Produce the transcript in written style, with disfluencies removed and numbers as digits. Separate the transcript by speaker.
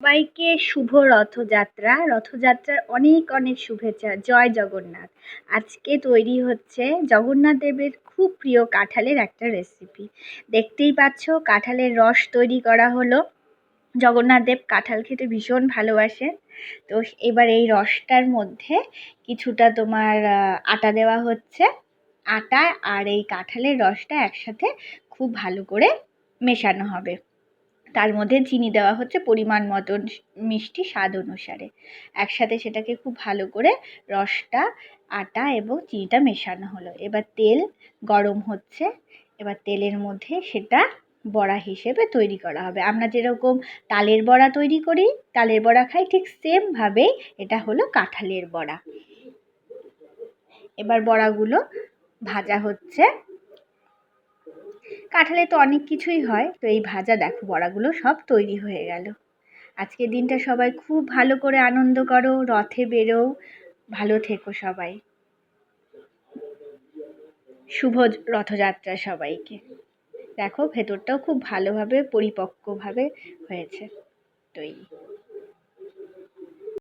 Speaker 1: সবাইকে শুভ রথযাত্রা। রথযাত্রার অনেক অনেক শুভেচ্ছা। জয় জগন্নাথ। আজকে তৈরি হচ্ছে জগন্নাথ দেবের খুব প্রিয় কাঁঠালের একটা রেসিপি। দেখতেই পাচ্ছ কাঁঠালের রস তৈরি করা হলো। জগন্নাথ দেব কাঁঠাল খেতে ভীষণ ভালোবাসেন। তো এবার এই রসটার মধ্যে কিছুটা তোমার আটা দেওয়া হচ্ছে। আটা আর এই কাঁঠালের রসটা একসাথে খুব ভালো করে মেশানো হবে। তার মধ্যে চিনি দেওয়া হচ্ছে পরিমাণ মতন, মিষ্টি স্বাদ অনুসারে। একসাথে সেটাকে খুব ভালো করে রসটা, আটা এবং চিনিটা মেশানো হলো। এবার তেল গরম হচ্ছে। এবার তেলের মধ্যে সেটা বড়া হিসেবে তৈরি করা হবে। আমরা যেরকম তালের বড়া তৈরি করি, তালের বড়া খাই, ঠিক সেমভাবেই এটা হলো কাঁঠালের বড়া। এবার বড়াগুলো ভাজা হচ্ছে। কাঁঠালে তো অনেক কিছুই হয়, তো এই ভাজা দেখো বড়াগুলো সব তৈরি হয়ে গেল। আজকের দিনটা সবাই খুব ভালো করে আনন্দ করো, রথে বেরো, ভালো থেকো সবাই। শুভ রথযাত্রা সবাইকে। দেখো ভেতরটাও খুব ভালোভাবে পরিপক্কভাবে হয়েছে তৈরি।